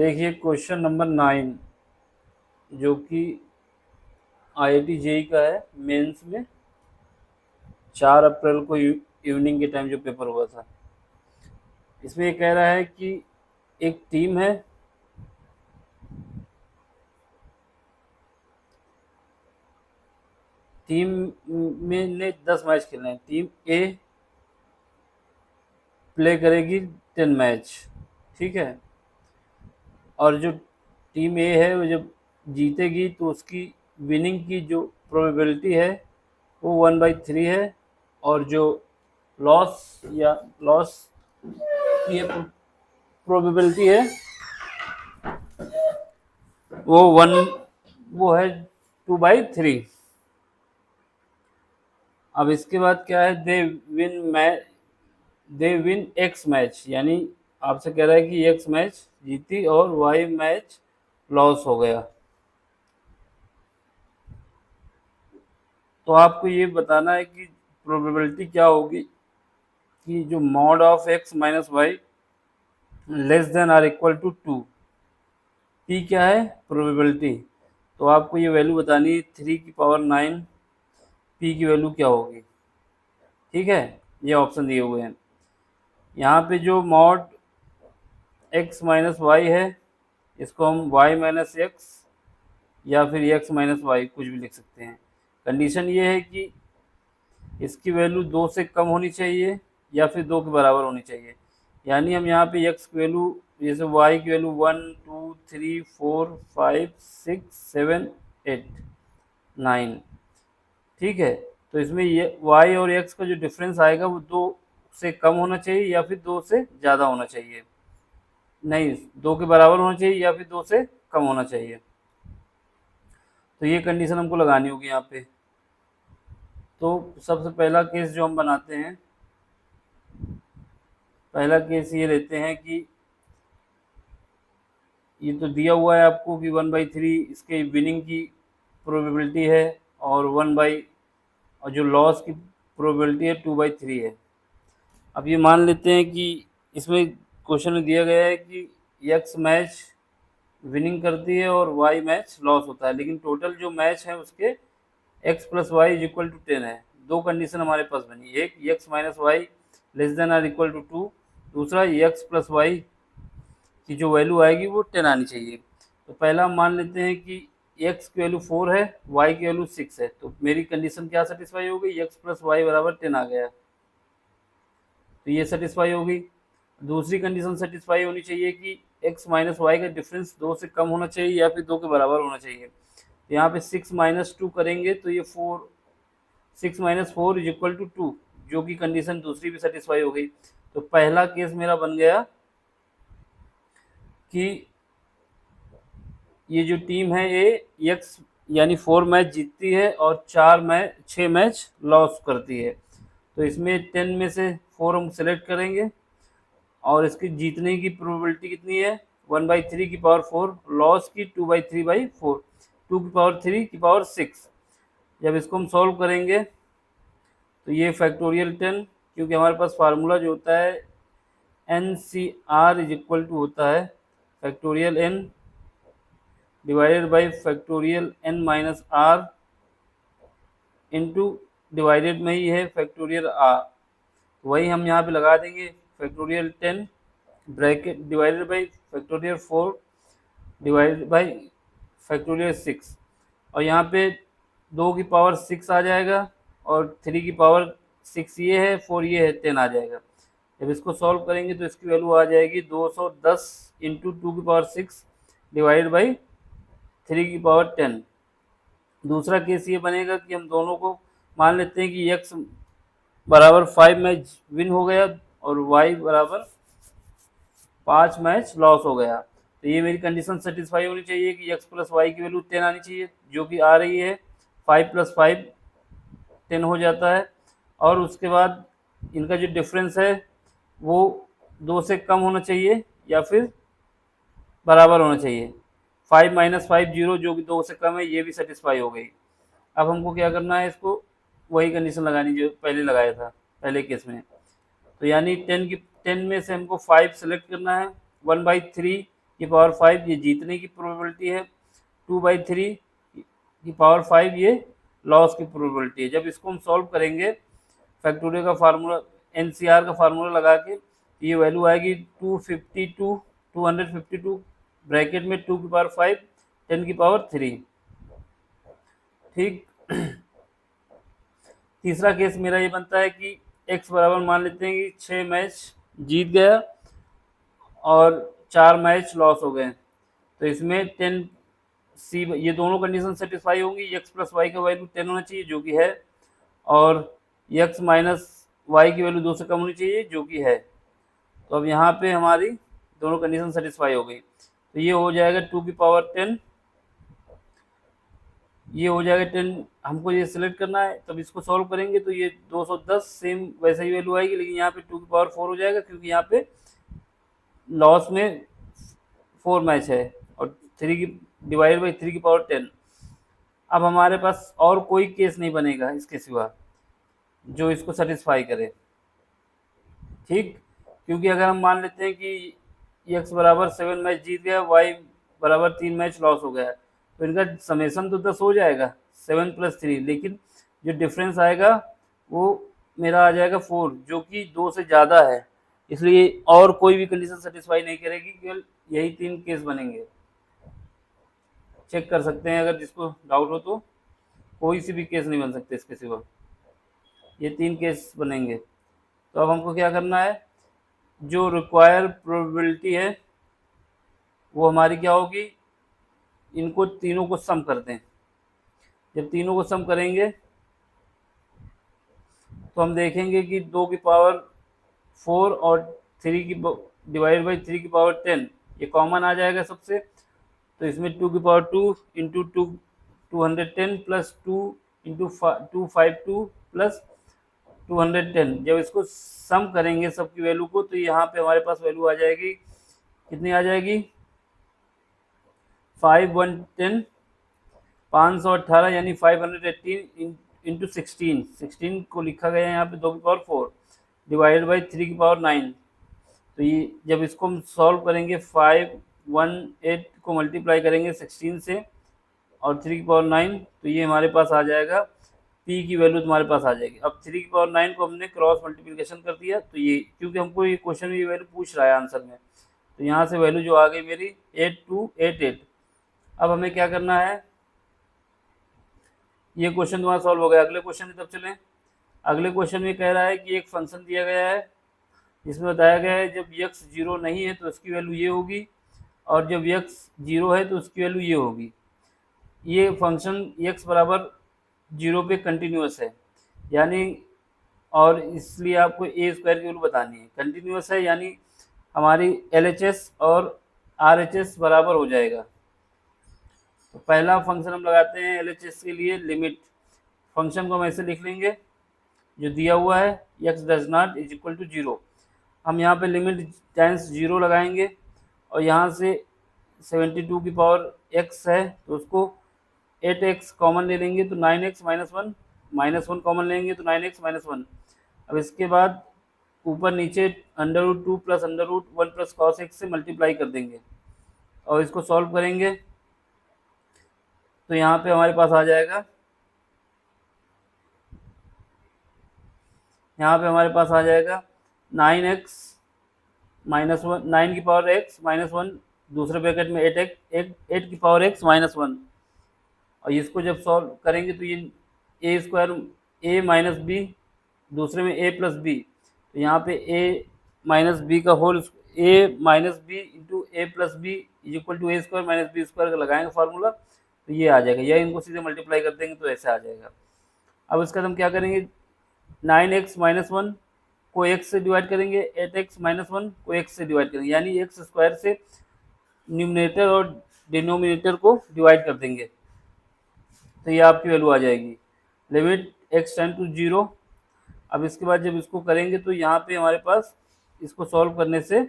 देखिए question number 9 जो कि IIT जेई का है मेंस में 4 अप्रैल को इवनिंग के टाइम जो पेपर हुआ था। इसमें ये कह रहा है कि एक टीम है, टीम में ने 10 मैच खेलने हैं। टीम ए प्ले करेगी 10 मैच, ठीक है। और जो टीम ए है वो जब जीतेगी तो उसकी विनिंग की जो प्रोबेबिलिटी है वो 1/3 है, और जो लॉस की प्रोबेबिलिटी है वो वन वो है 2/3। अब इसके बाद क्या है, दे विन एक्स मैच, यानी आपसे कह रहा है कि एक्स मैच जीती और वाई मैच लॉस हो गया। तो आपको ये बताना है कि प्रोबेबिलिटी क्या होगी कि जो mod of x minus y less than or equal to 2। P क्या है, प्रोबेबिलिटी। तो आपको ये वैल्यू बतानी है 3 की पावर 9 पी की वैल्यू क्या होगी, ठीक है। ये ऑप्शन दिए हुए हैं। यहाँ पे जो मॉड एक्स माइनस वाई है इसको हम वाई माइनस एक्स या फिर एक्स माइनस वाई कुछ भी लिख सकते हैं। कंडीशन ये है कि इसकी वैल्यू 2 से कम होनी चाहिए या फिर 2 के बराबर होनी चाहिए। यानी हम यहाँ पे एक्स की वैल्यू, जैसे वाई की वैल्यू 1 2 3 4 5 6 7 8 9, ठीक है। तो इसमें ये वाई और एक्स का जो डिफरेंस आएगा वो 2 से कम होना चाहिए या फिर 2 से ज़्यादा होना चाहिए। नहीं, 2 के बराबर होना चाहिए या फिर 2 से कम होना चाहिए। तो ये कंडीशन हमको लगानी होगी यहाँ पे। तो सबसे पहला केस जो हम बनाते हैं, पहला केस ये लेते हैं कि ये तो दिया हुआ है आपको कि 1/3 इसके विनिंग की प्रोबेबिलिटी है और और जो लॉस की प्रोबेबिलिटी है 2/3 है। अब ये मान लेते हैं कि इसमें क्वेश्चन में दिया गया है कि एक्स मैच विनिंग करती है और वाई मैच लॉस होता है, लेकिन टोटल जो मैच है उसके x plus y is equal to 10 है। दो कंडीशन हमारे पास बनी, एक x minus y less than or equal to 2, दूसरा एक्स प्लस वाई की जो वैल्यू आएगी वो 10 आनी चाहिए। तो पहला हम मान लेते हैं कि एक्स की वैल्यू 4 है, वाई की वैल्यू 6 है। तो मेरी कंडीशन क्या सेटिस्फाई हो गई, एक्स प्लस वाई बराबर 10 आ गया, तो ये सेटिस्फाई होगी। दूसरी कंडीशन सेटिस्फाई होनी चाहिए कि एक्स माइनस वाई का डिफरेंस 2 से कम होना चाहिए या फिर 2 के बराबर होना चाहिए। तो यहाँ पे 6 माइनस 2 करेंगे तो ये 6 माइनस 4 इज इक्वल टू 2, जो कि कंडीशन दूसरी भी सेटिस्फाई हो गई। तो पहला केस मेरा बन गया कि ये जो टीम है ये एक्स यानी 4 मैच जीतती है और 6 मैच लॉस करती है। तो इसमें 10 में से 4 हम सेलेक्ट करेंगे और इसकी जीतने की प्रोबेबिलिटी कितनी है, 1/3 की पावर 4, लॉस की 2/3/4, 2 की पावर 3 की पावर 6। जब इसको हम सॉल्व करेंगे तो ये फैक्टोरियल 10, क्योंकि हमारे पास फार्मूला जो होता है NCR इज इक्वल टू होता है factorial n divided by factorial n minus r into divided में ही है फैक्टोरियल r, वही हम यहाँ पे लगा देंगे factorial 10 bracket divided by factorial 4 divided by factorial 6, और यहाँ पे 2 की पावर 6 आ जाएगा और 3 की पावर 6 ये है, 4 ये है, 10 आ जाएगा। जब इसको सॉल्व करेंगे तो इसकी वैल्यू आ जाएगी 210 इंटू 2 की पावर 6 डिवाइडेड बाई 3 की पावर 10। दूसरा केस ये बनेगा कि हम दोनों को मान लेते हैं कि x बराबर 5 मैच विन हो गया और y बराबर 5 मैच लॉस हो गया। तो ये मेरी कंडीशन सेटिस्फाई होनी चाहिए कि x प्लस वाई की वैल्यू 10 आनी चाहिए, जो कि आ रही है 5 + 5 10 हो जाता है। और उसके बाद इनका जो डिफरेंस है वो 2 से कम होना चाहिए या फिर बराबर होना चाहिए। 5 - 5 0, जो कि 2 से कम है, ये भी सेटिस्फाई हो गई। अब हमको क्या करना है, इसको वही कंडीशन लगानी जो पहले लगाया था पहले केस में। तो यानी 10 में से हमको 5 सेलेक्ट करना है, 1/3 की पावर 5 ये जीतने की प्रोबेबिलिटी है, 2/3 की पावर 5 ये लॉस की प्रोबेबिलिटी है। जब इसको हम सॉल्व करेंगे फैक्टोरियल का फार्मूला, एनसीआर का फार्मूला लगा के, ये वैल्यू आएगी 252 ब्रैकेट में 2 की पावर 5 10 की पावर 3। ठीक। तीसरा केस मेरा ये बनता है कि x बराबर मान लेते हैं कि 6 मैच जीत गया और 4 मैच लॉस हो गए, तो इसमें 10 सी, ये दोनों कंडीशन सेटिस्फाई होंगी। x प्लस वाई का वैल्यू 10 होना चाहिए जो कि है, और x माइनस वाई की वैल्यू 2 से कम होनी चाहिए जो कि है। तो अब यहाँ पे हमारी दोनों कंडीशन सेटिस्फाई हो गई, तो ये हो जाएगा 2 की पावर 10, ये हो जाएगा 10। हमको ये सिलेक्ट करना है, तब इसको सॉल्व करेंगे तो ये 210 सेम वैसे ही वैल्यू आएगी, लेकिन यहाँ पे 2 की पावर 4 हो जाएगा क्योंकि यहाँ पे लॉस में 4 मैच है, और 3 की डिवाइड बाई 3 की पावर 10। अब हमारे पास और कोई केस नहीं बनेगा इसके सिवा जो इसको सेटिस्फाई करे। ठीक, क्योंकि अगर हम मान लेते हैं कि x बराबर 7 मैच जीत गया, y बराबर 3 मैच लॉस हो गया, तो इनका समेसन तो 10 हो जाएगा 7 प्लस 3, लेकिन जो डिफरेंस आएगा वो मेरा आ जाएगा 4 जो कि 2 से ज़्यादा है, इसलिए और कोई भी कंडीशन सेटिस्फाई नहीं करेगी, केवल यही 3 केस बनेंगे। चेक कर सकते हैं अगर जिसको डाउट हो तो, कोई सी भी केस नहीं बन सकते इसके सिवा, ये 3 केस बनेंगे। तो अब हमको क्या करना है, जो रिक्वायर प्रोबेबिलिटी है वो हमारी क्या होगी, इनको तीनों को सम करते हैं। जब तीनों को सम करेंगे तो हम देखेंगे कि 2 की पावर 4 और 3 की डिवाइड बाई 3 की पावर 10 ये कॉमन आ जाएगा सबसे, तो इसमें 2 की power 2 into 210 plus 2 into 252 plus 210। जब इसको सम करेंगे सबकी वैल्यू को, तो यहाँ पे हमारे पास वैल्यू आ जाएगी, कितनी आ जाएगी, 518 518 यानी 518 इंटू 16 को लिखा गया है यहाँ पे 2 की पावर 4 डिवाइडेड बाई 3 की पावर 9। तो ये जब इसको हम सॉल्व करेंगे 518 को मल्टीप्लाई करेंगे 16 से और 3 की पावर 9, तो ये हमारे पास आ जाएगा, p की वैल्यू तुम्हारे पास आ जाएगी। अब 3 की पावर 9 को हमने क्रॉस मल्टीप्लिकेशन कर दिया, तो ये क्योंकि हमको ये क्वेश्चन में ये वैल्यू पूछ रहा है आंसर में, तो यहाँ से वैल्यू जो आ गई मेरी 8288। अब हमें क्या करना है, ये क्वेश्चन तुम्हारा सॉल्व हो गया। अगले क्वेश्चन की तरफ चलें। अगले क्वेश्चन में कह रहा है कि एक फंक्शन दिया गया है जिसमें बताया गया है जब x 0 नहीं है तो इसकी वैल्यू ये होगी, और जब x 0 है तो उसकी वैल्यू ये होगी। ये फंक्शन x बराबर 0 पे कंटिन्यूस है, यानी, और इसलिए आपको a स्क्वायर की वैल्यू बतानी है। कंटिन्यूस है यानी हमारी LHS और RHS बराबर हो जाएगा। तो पहला फंक्शन हम लगाते हैं LHS के लिए, लिमिट। फंक्शन को हम ऐसे लिख लेंगे जो दिया हुआ है, x does not is equal to 0। हम यहाँ पे लिमिट टाइम्स 0 लगाएंगे, और यहाँ से 72 की पावर x है तो उसको 8x कॉमन ले लेंगे तो 9x माइनस वन कॉमन लेंगे तो 9x माइनस 1। अब इसके बाद ऊपर नीचे √2 प्लस √1 प्लस कॉस x से मल्टीप्लाई कर देंगे और इसको सॉल्व करेंगे, तो यहाँ पे हमारे पास आ जाएगा, यहाँ पे हमारे पास आ जाएगा 9x माइनस 1, 9 की पावर x माइनस 1, दूसरे ब्रैकेट में 8 की पावर x माइनस 1, और इसको जब सॉल्व करेंगे तो ये a square a minus b, दूसरे में a प्लस बी, तो यहाँ पे a माइनस बी का whole, a minus b into a plus b is equal to a square minus b square का लगाएंगे फार्मूला, तो ये आ जाएगा, या इनको सीधे मल्टीप्लाई कर देंगे तो ऐसे आ जाएगा। अब इसका हम क्या करेंगे, 9x माइनस 1 को x से डिवाइड करेंगे, 8x माइनस 1 को x से डिवाइड करेंगे, यानी x स्क्वायर से न्यूमिनेटर और डिनोमिनेटर को डिवाइड कर देंगे, तो ये आपकी वैल्यू आ जाएगी, लिमिट x टेंड टू 0। अब इसके बाद जब इसको करेंगे तो यहाँ पे हमारे पास इसको सॉल्व करने से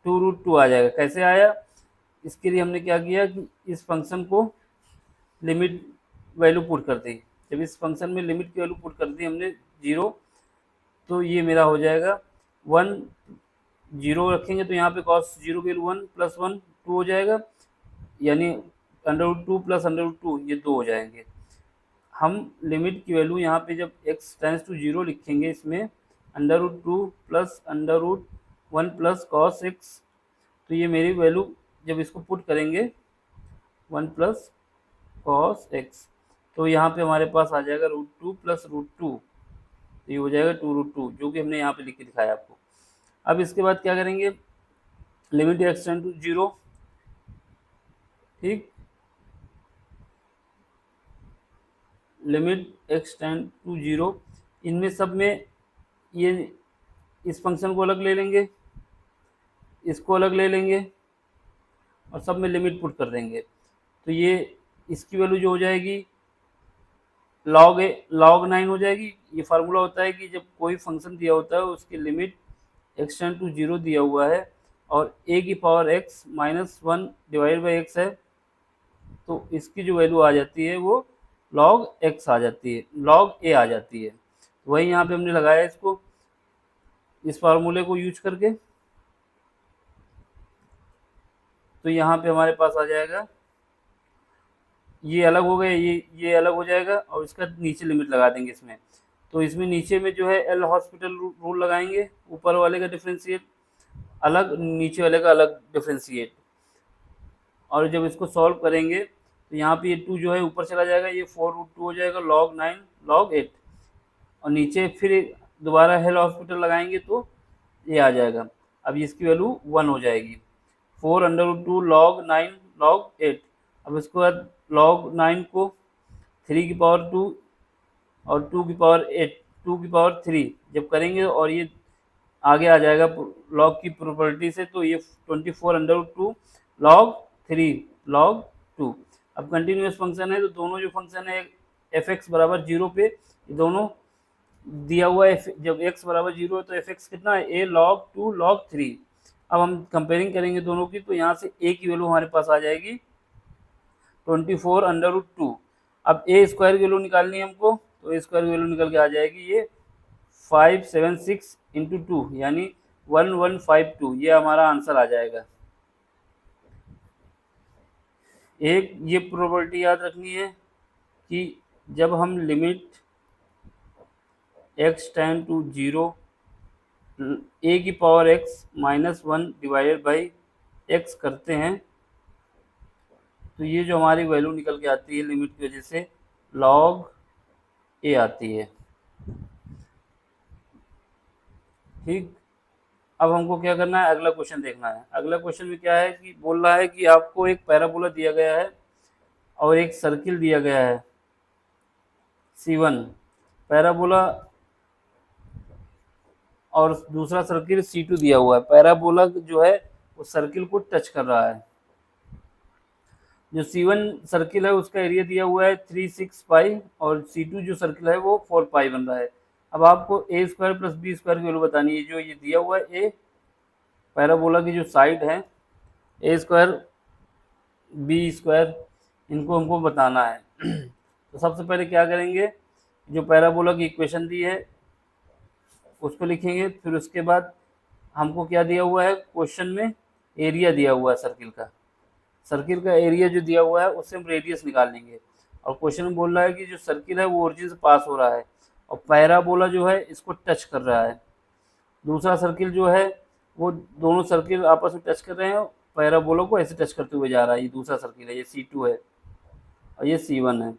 2√2 आ जाएगा। कैसे आया, इसके लिए हमने क्या किया कि इस फंक्शन को लिमिट वैल्यू पुट कर दी। जब इस फंक्शन में लिमिट की वैल्यू पुट कर दी हमने 0, तो ये मेरा हो जाएगा 1 जीरो रखेंगे तो यहाँ पे कॉस जीरो की वैल्यू 1 + 1 2 हो जाएगा, यानी √2 + √2 ये 2 हो जाएंगे। हम लिमिट की वैल्यू यहाँ पे जब x टेंड्स टू 0 लिखेंगे, इसमें √2 + √1 + cos x, तो ये मेरी वैल्यू जब इसको पुट करेंगे 1 + cos x, तो यहाँ पे हमारे पास आ जाएगा √2 + √2, तो ये हो जाएगा 2√2, जो कि हमने यहाँ पे लिख के दिखाया आपको। अब इसके बाद क्या करेंगे, लिमिट x टेंड टू 0, ठीक, लिमिट x टेंड टू 0, इनमें सब में ये इस फंक्शन को अलग ले लेंगे, इसको अलग ले लेंगे और सब में लिमिट पुट कर देंगे, तो ये इसकी वैल्यू जो हो जाएगी log 9 हो जाएगी। ये फार्मूला होता है कि जब कोई फंक्शन दिया होता है उसकी लिमिट x टेंड टू 0 दिया हुआ है और a की power x -1 divide by x है, तो इसकी जो वैल्यू आ जाती है वो log x आ जाती है, log a आ जाती है। वही यहाँ पे हमने लगाया इसको, इस फार्मूले को यूज करके, तो यहाँ पे हमारे पास आ जाएगा, ये अलग हो गए, ये अलग हो जाएगा और इसका नीचे लिमिट लगा देंगे इसमें, तो इसमें नीचे में जो है एल हॉस्पिटल रूल लगाएंगे, ऊपर वाले का डिफ्रेंशिएट अलग, नीचे वाले का अलग डिफ्रेंशिएट, और जब इसको सॉल्व करेंगे तो यहाँ पे ये 2 जो है ऊपर चला जाएगा, ये 4√2 हो जाएगा, log 9 log 8, और नीचे फिर दोबारा हेल हॉस्पिटल लगाएंगे तो ये आ जाएगा। अब इसकी वैल्यू 1 हो जाएगी, 4√2 log 9 log 8। अब इसके बाद log 9 को 3 की पावर 2 और 2 की पावर 8, 2 की पावर 3 जब करेंगे और ये आगे आ जाएगा log की प्रॉपर्टी से, तो ये 24√2 log 3 log 2। अब कंटिन्यूस फंक्शन है तो दोनों जो फंक्शन है f(x) = 0 पे, ये दोनों दिया हुआ है, जब x = 0 है तो f(x) कितना है, a log 2 log 3। अब हम कंपेयरिंग करेंगे दोनों की, तो यहाँ से a की वैल्यू हमारे पास आ जाएगी 24√2। अब a स्क्वायर की वैल्यू निकालनी है हमको, तो a स्क्वायर की वैल्यू निकल के आ जाएगी ये 576 × 2 यानी 1152, ये हमारा आंसर आ जाएगा। एक ये प्रॉपर्टी याद रखनी है कि जब हम limit x tend to 0 a की power x -1 divided by x करते हैं, तो ये जो हमारी वैल्यू निकल के आती है लिमिट की वजह से log a आती है, ठीक। अब हमको क्या करना है, अगला क्वेश्चन देखना है। अगला क्वेश्चन में क्या है कि बोल रहा है कि आपको एक पैराबोला दिया गया है और एक सर्किल दिया गया है C1, पैराबोला, और दूसरा सर्किल C2 दिया हुआ है। पैराबोला जो है वो सर्किल को टच कर रहा है। जो C1 सर्किल है उसका एरिया दिया हुआ है 3/6 पाई और C2 जो सर्किल है वो 4 पाई बन रहा है। अब आपको a² + b² की वैल्यू बतानी है। जो ये दिया हुआ है a, पैराबोला की जो साइड है a², b², इनको हमको बताना है। तो सबसे पहले क्या करेंगे, जो पैराबोला की इक्वेशन दी है उसको लिखेंगे, फिर उसके बाद हमको क्या दिया हुआ है क्वेश्चन में, एरिया दिया हुआ है सर्किल का। सर्किल का एरिया जो दिया हुआ है उससे हम रेडियस निकाल लेंगे, और क्वेश्चन में बोल रहा है कि जो सर्किल है वो ओरिजिन से पास हो रहा है और पैराबोला जो है इसको टच कर रहा है। दूसरा सर्किल जो है वो दोनों सर्किल आपस में टच कर रहे हैं, पैराबोला को ऐसे टच करते हुए जा रहा है। ये दूसरा सर्किल है, ये C2 है और ये C1 है।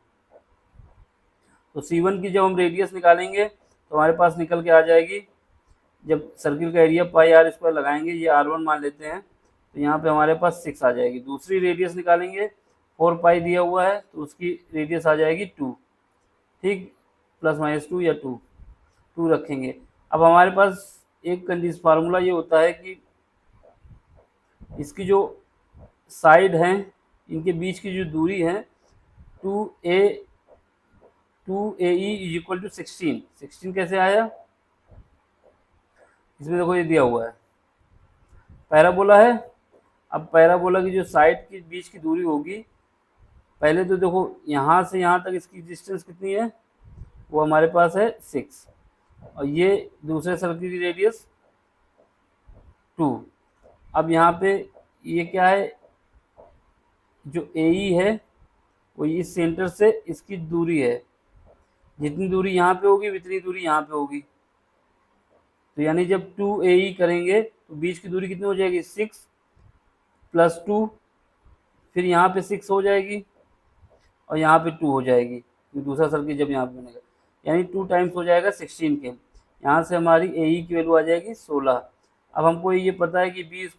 तो C1 की जब हम रेडियस निकालेंगे तो हमारे पास निकल के आ जाएगी, जब सर्किल का एरिया πr² लगाएंगे, ये r1 मान लेते हैं, तो यहाँ पे हमारे पास 6 आ जाएगी। दूसरी रेडियस निकालेंगे, 4 पाई दिया हुआ है तो उसकी रेडियस आ जाएगी 2, ठीक, ±2 या 2 रखेंगे। अब हमारे पास एक कंडीशन फार्मूला ये होता है कि इसकी जो साइड हैं इनके बीच की जो दूरी है 2AE = 16 कैसे आया, इसमें देखो ये दिया हुआ है पैराबोला है। अब पैराबोला की जो साइड की बीच की दूरी होगी, पहले तो देखो यहाँ से यहाँ तक इसकी डिस्टेंस कितनी है, वो हमारे पास है 6, और ये दूसरे सर्किल की रेडियस 2। अब यहाँ पे ये क्या है, जो AE है वो इस सेंटर से इसकी दूरी है, जितनी दूरी यहाँ पे होगी उतनी दूरी यहाँ पे होगी। तो यानी जब 2AE करेंगे तो बीच की दूरी कितनी हो जाएगी, 6 + 2, फिर यहाँ पे 6 हो जाएगी और यहाँ पे 2 हो जाएगी, क्योंकि दूसरा सर्किल जब यहाँ पे बनेगा, यानी 2 टाइम्स हो जाएगा 16 के। यहाँ से हमारी AE की वैल्यू आ जाएगी 16। अब हमको ये पता है कि B² =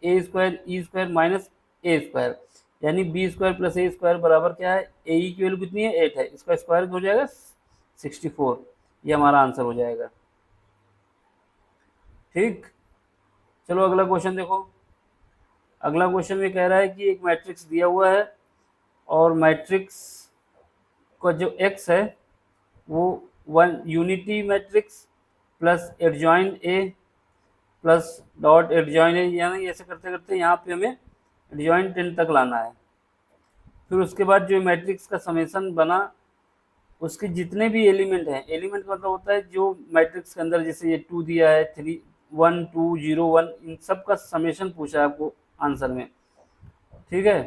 A² E² minus A², यानी B² + A² बराबर क्या है, AE की वैल्यू कितनी है, 8 है, इसका स्क्वायर हो जाएगा 64। ये हमारा आंसर हो जाएगा। ठीक, चलो अगला क्वेश्चन देखो। अगला क्वेश्चन में कह रहा है कि एक मैट्रिक्स दिया हुआ है और मैट्रिक्स का जो x है वो one unity matrix plus adjoin A plus dot adjoin A, यानी ऐसे करते करते यहाँ पे हमें एडजॉइन 10 तक लाना है। फिर उसके बाद जो मैट्रिक्स का समेसन बना, उसके जितने भी एलिमेंट हैं, एलिमेंट का मतलब होता है जो मैट्रिक्स के अंदर, जैसे ये 2 दिया है, 3 1 2 0 1, इन सब का समेशन पूछा है आपको आंसर में। ठीक है,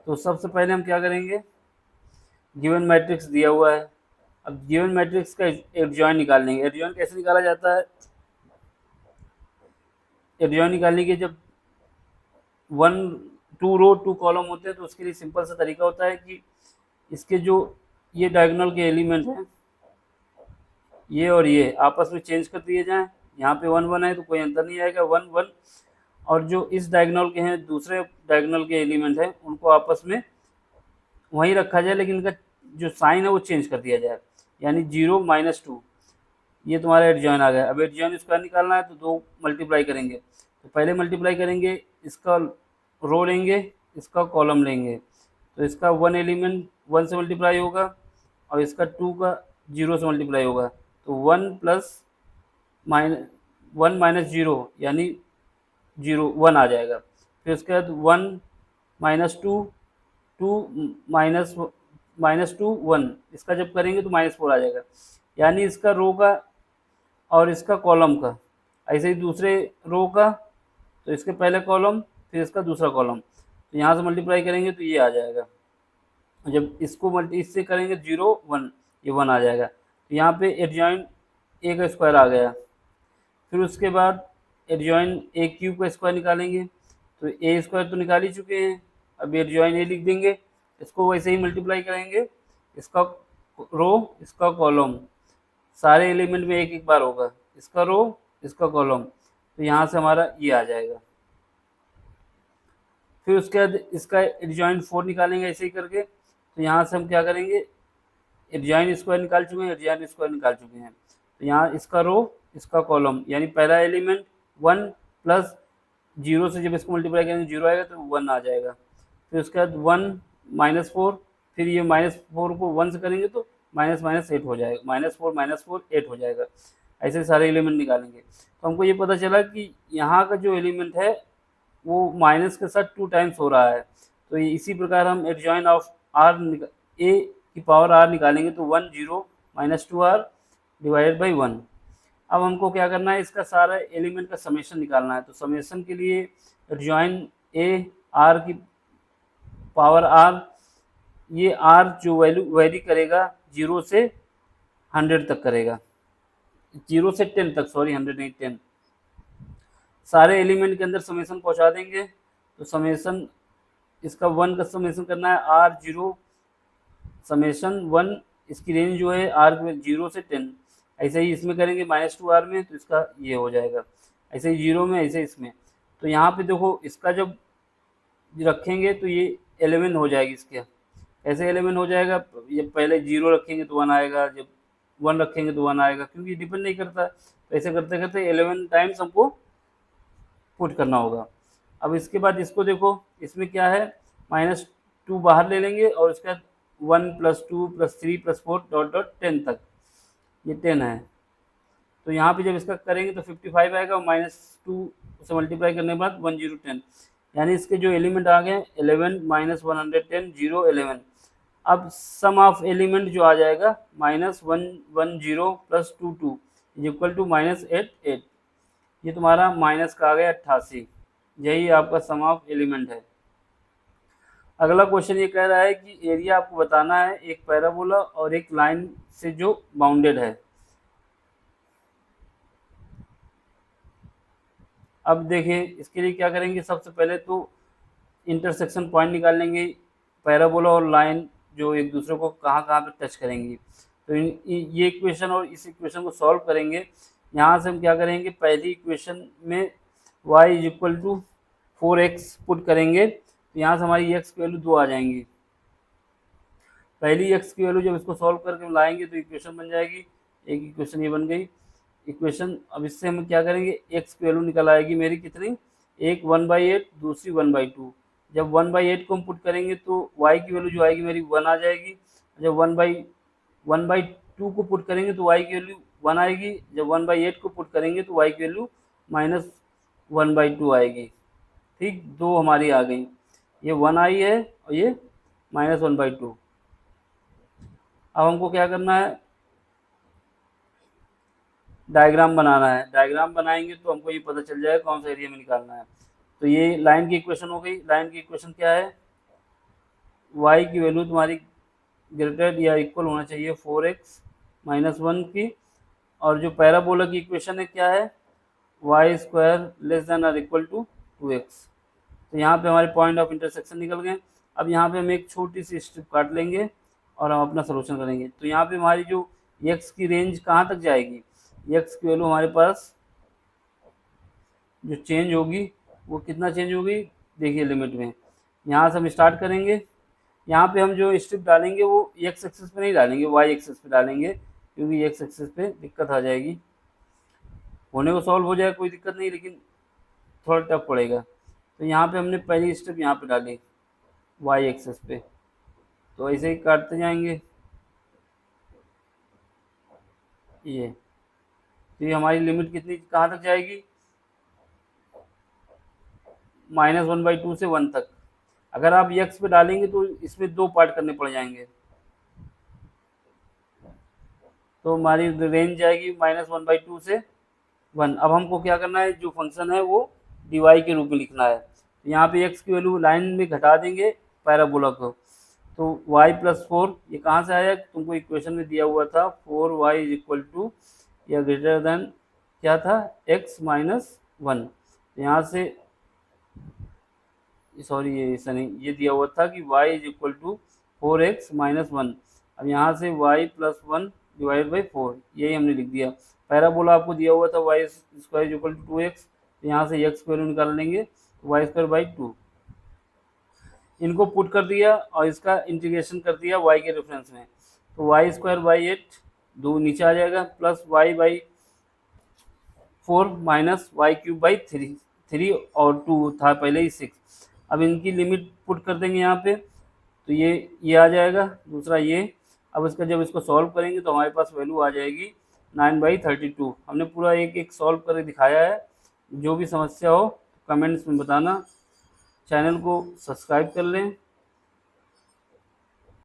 तो सबसे पहले हम क्या करेंगे, गिवन मैट्रिक्स दिया हुआ है, अब गिवन मैट्रिक्स का एडजॉइन निकाल लेंगे। एडजॉइन कैसे निकाला जाता है, एडजॉइन निकालने के जब 2 रो 2 कॉलम होते हैं तो उसके लिए सिंपल सा तरीका होता है कि इसके जो ये डायगोनल के एलिमेंट हैं, ये और ये आपस में चेंज कर दिए जाएं। यहाँ पे 1 1 है तो कोई अंतर नहीं आएगा, 1 1, और जो इस डायगोनल के हैं, दूसरे डायगोनल के एलिमेंट हैं, उनको आपस में वहीं रखा जाए, लेकिन इनका जो साइन है वो चेंज कर दिया जाए, यानी 0 - 2। ये तुम्हारा एडजॉइन आ गया। अब एडजॉइन स्क्वायर निकालना है तो 2 मल्टीप्लाई करेंगे, तो पहले मल्टीप्लाई करेंगे, इसका रो लेंगे, इसका कॉलम लेंगे, तो इसका 1 एलिमेंट 1 से मल्टीप्लाई होगा और इसका 2 का 0 से मल्टीप्लाई होगा, तो 1 - 0 यानी 0 1 आ जाएगा। फिर उसके बाद 1 - 2 2 -2 1, इसका जब करेंगे तो -4 आ जाएगा, यानी इसका रो का और इसका कॉलम का, ऐसे ही दूसरे रो का, तो इसके पहले कॉलम फिर इसका दूसरा कॉलम, तो यहाँ से मल्टीप्लाई करेंगे तो ये आ जाएगा। जब इसको इससे करेंगे 0 1, ये 1 आ जाएगा, तो यहाँ पे एडजॉइन ए का स्क्वायर आ गया। फिर उसके बाद एडजॉइन A³ का स्क्वायर निकालेंगे, तो A² तो निकाल ही चुके हैं, अब एडजॉइन ए लिख देंगे, इसको वैसे ही मल्टीप्लाई करेंगे, इसका रो इसका कॉलम, सारे एलिमेंट में एक एक बार होगा, इसका रो इसका कॉलम, तो यहाँ से हमारा ये आ जाएगा। फिर उसके बाद इसका एडजॉइन 4 निकालेंगे ऐसे ही करके, तो यहाँ से हम क्या करेंगे, एडजॉइन स्क्वायर निकाल चुके हैं, एडजॉइन स्क्वायर निकाल चुके हैं, तो यहाँ इसका रो इसका कॉलम, यानी पहला एलिमेंट 1 प्लस 0 से जब इसको मल्टीप्लाई करेंगे 0 आएगा तो 1 आ जाएगा। फिर उसके बाद 1 - 4, फिर ये -4 को 1 से करेंगे तो -8 हो जाएगा, -4 8 हो जाएगा। ऐसे सारे एलिमेंट निकालेंगे, तो हमको ये पता चला कि यहाँ का जो एलिमेंट है वो माइनस के साथ 2 टाइम्स हो रहा है, तो इसी प्रकार हम एडजॉइन ऑफ आर ए की पावर आर निकालेंगे, तो 1 0 - 2r डिवाइडेड बाई 1। अब हमको क्या करना है, इसका सारा एलिमेंट का समेशन निकालना है, तो समेशन के लिए एडजॉइन ए आर की पावर आर, ये आर जो वैल्यू वेरी करेगा 0 से 100 तक करेगा, 0 से 10 तक, सॉरी 100 नहीं 10, सारे एलिमेंट के अंदर समेशन पहुंचा देंगे। तो समेशन इसका 1 का समेशन करना है, आर 0 समेशन 1, इसकी रेंज जो है आर 0 से 10, ऐसे ही इसमें करेंगे -2r में, तो इसका ये हो जाएगा, ऐसे ही 0 में, ऐसे इसमें। तो यहाँ पे देखो इसका जब रखेंगे तो ये 11 हो जाएगी, इसके ऐसे 11 हो जाएगा, ये पहले 0 रखेंगे तो 1 आएगा, जब 1 रखेंगे तो 1 आएगा, क्योंकि डिपेंड नहीं करता, तो ऐसे करते करते 11 टाइम्स हमको पुट करना होगा। अब इसके बाद इसको देखो, इसमें क्या है, -2 बाहर ले लेंगे और उसके बाद 1 + 2 + 3 + 4 डॉट डॉट 10 तक, ये 10 है, तो यहाँ पे जब इसका करेंगे तो 55 आएगा, और -2 से मल्टीप्लाई करने के बाद 1 0 10, यानी इसके जो एलिमेंट आ गए 11 - 110 0 11। अब सम ऑफ एलिमेंट जो आ जाएगा -1 1 0 + 2 2 इज इक्वल टू -8 8, ये तुम्हारा माइनस का आ गया 88। यही आपका सम ऑफ एलिमेंट है। अगला क्वेश्चन ये कह रहा है कि एरिया आपको बताना है एक पैराबोला और एक लाइन से जो बाउंडेड है। अब देखिए इसके लिए क्या करेंगे, सबसे पहले तो इंटरसेक्शन पॉइंट निकाल लेंगे, पैराबोला और लाइन जो एक दूसरे को कहाँ कहाँ पे टच करेंगी। तो ये इक्वेशन और इस इक्वेशन को सॉल्व करेंगे। यहाँ से हम क्या करेंगे, पहली इक्वेशन में y is equal to 4x put करेंगे, तो यहाँ से हमारी x की वैल्यू 2 आ जाएंगी। पहली x की वैल्यू जब इसको सॉल्व करके लाएंगे तो इक्वेशन बन जाएगी, एक इक्वेशन ये बन गई इक्वेशन। अब इससे हम क्या करेंगे, x की वैल्यू निकल आएगी मेरी कितनी, एक 1/8, दूसरी 1/2। जब 1/8 को हम पुट करेंगे तो y की वैल्यू जो आएगी मेरी 1 आ जाएगी। जब 1/2 को पुट करेंगे तो y की वैल्यू 1 आएगी। जब 1/8 को पुट करेंगे तो y की वैल्यू -1/2 आएगी। ठीक, दो हमारी आ गई, ये 1 आई है और ये -1/2। अब हमको क्या करना है, डायग्राम बनाना है। डायग्राम बनाएंगे तो हमको ये पता चल जाएगा कौन सा एरिया में निकालना है। तो ये लाइन की इक्वेशन हो गई। लाइन की इक्वेशन क्या है, y की वैल्यू तुम्हारी ग्रेटर या इक्वल होना चाहिए 4x - 1 की। और जो पैराबोला की इक्वेशन है क्या है, y स्क्वायर लेस देन और इक्वल टू 2x। तो यहाँ पे हमारे पॉइंट ऑफ इंटरसेक्शन निकल गए। अब यहाँ पे हम एक छोटी सी स्ट्रिप काट लेंगे और हम अपना सोल्यूशन करेंगे। तो यहाँ पे हमारी जो x की रेंज कहाँ तक जाएगी, x की वैल्यू हमारे पास जो चेंज होगी वो कितना चेंज होगी, देखिए लिमिट में। यहाँ से हम स्टार्ट करेंगे, यहाँ पे हम जो स्ट्रिप डालेंगे वो x एक्सिस पे नहीं डालेंगे, y एक्सिस पे डालेंगे, क्योंकि x एक्सिस पे दिक्कत आ जाएगी। होने को सॉल्व हो जाएगा, कोई दिक्कत नहीं, लेकिन थोड़ा टफ पड़ेगा। तो यहाँ पे हमने पहली स्टेप यहाँ पे डाली y एक्सिस पे, तो ऐसे ही काटते जाएंगे ये। तो ये हमारी लिमिट कितनी कहाँ तक जाएगी, -1/2 से 1 तक। अगर आप x पे डालेंगे तो इसमें 2 पार्ट करने पड़ जाएंगे, तो हमारी रेंज जाएगी -1/2 से 1। अब हमको क्या करना है, जो फंक्शन है वो dy के रूप में लिखना है। यहाँ पे x की वैल्यू लाइन में घटा देंगे पैराबोला को, तो y + 4 ये कहाँ से आया, तुमको इक्वेशन में दिया हुआ था 4y = या ग्रेटर देन क्या था, x - 1। यहाँ से सॉरी ये ऐसा नहीं, ये दिया हुआ था कि y = 4x - 1। अब यहाँ से y + 1 / 4 यही हमने लिख दिया। पैराबोला आपको दिया हुआ था y² = 2x, तो यहाँ से x की वैल्यू निकाल लेंगे, y²/2। इनको पुट कर दिया और इसका इंटीग्रेशन कर दिया y के रेफरेंस में, तो y²/8 2 नीचे आ जाएगा, प्लस y/4 -y³ 3 और 2 था पहले ही 6। अब इनकी लिमिट पुट कर देंगे यहाँ पे, तो ये आ जाएगा, दूसरा ये। अब इसका जब इसको सॉल्व करेंगे तो हमारे पास वैल्यू आ जाएगी 9/32। हमने पूरा एक एक सॉल्व करके दिखाया है। जो भी समस्या हो कमेंट्स में बताना, चैनल को सब्सक्राइब कर लें।